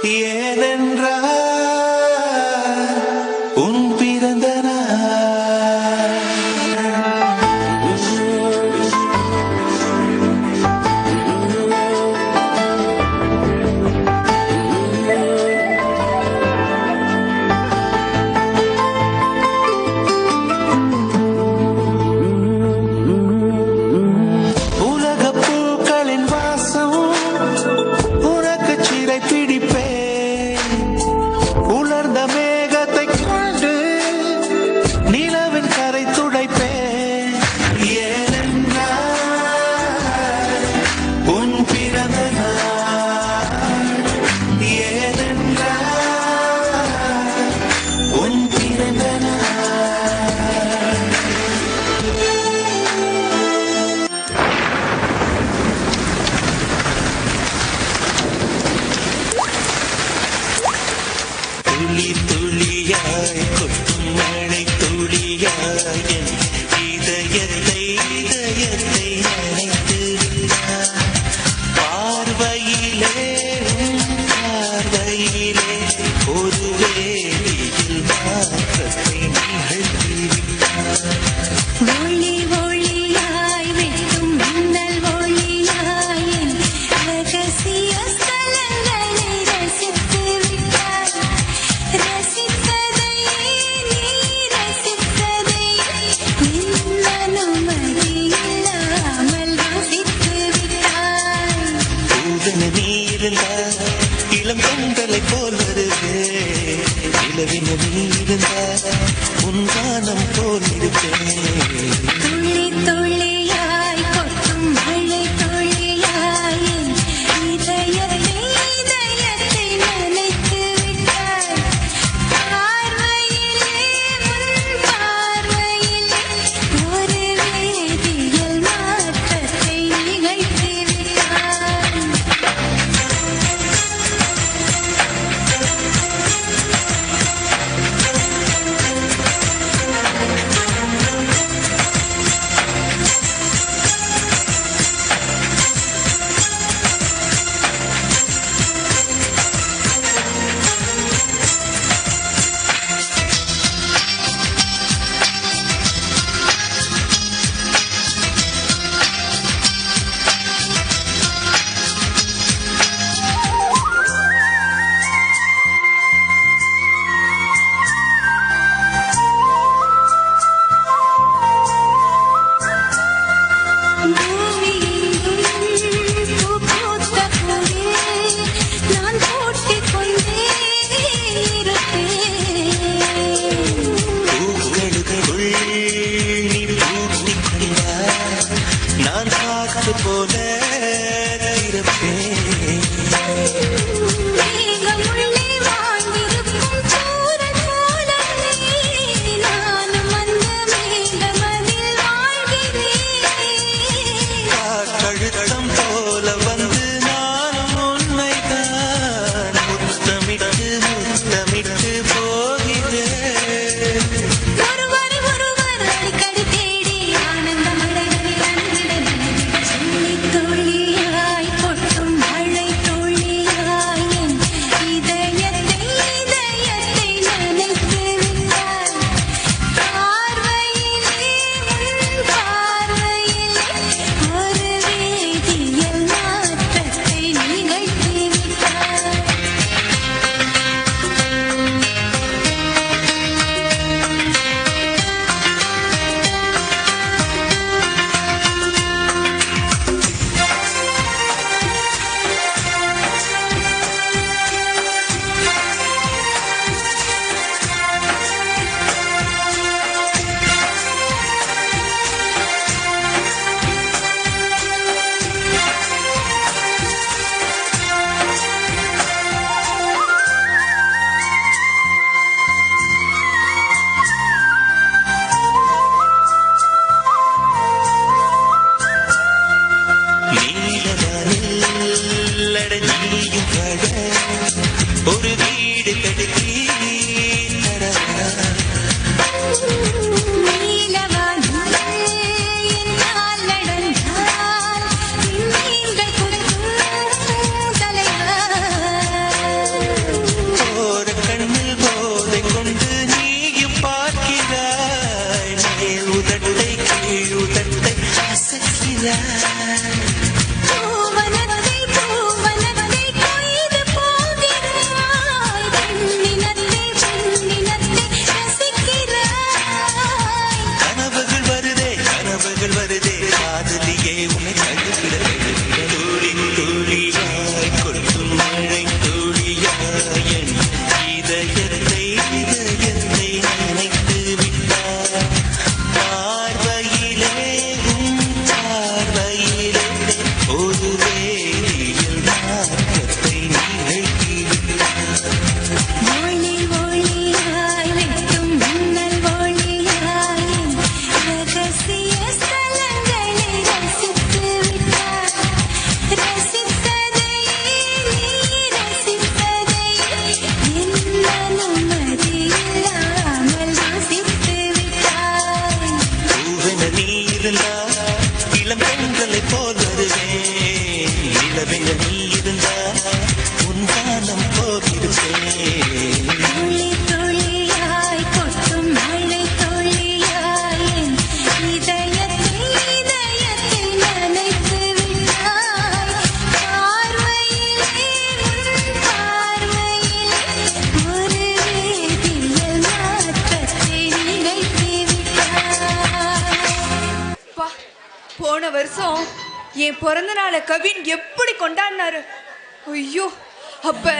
ஏனென்றால் உன் பிறந்த துளி துளியாய் கொட்டும் மழை துளியாய் இதயத்தை இதயத்தை நினைத்து பார்வையிலே பார்வையிலே ஒரு வேளையில் மாற்றத்தை நிகழ்த்திவிட்டார். ஒளி ஒளியாய் வெட்டும் மின்னல் ஒளியாய் ரகசிய ஸ்தலங்களை ரசித்து விட்டார். ரசித்ததை நீ ரசித்ததை என் அனுமதி இல்லாமல் ரசித்து விட்டாய். பூதன நீருந்தார் இளம் கண்களை போல் வருவே இளவின நீருந்தார் உன் கானம் போல் இருப்பேன். துளி துளியாய் கொட்டும் மழை துளியாய் இதயத்தை இதயத்தை நினைத்து விட்டாய். பார்வையிலே உன் பார்வையிலே ஒரு வேதியியல் மாற்றத்தை நிகழ்த்தி விட்டாய். வருஷம் என் பிறந்த நாளை கவின் எப்படி கொண்டாடினாரு. ஐயோ, அப்ப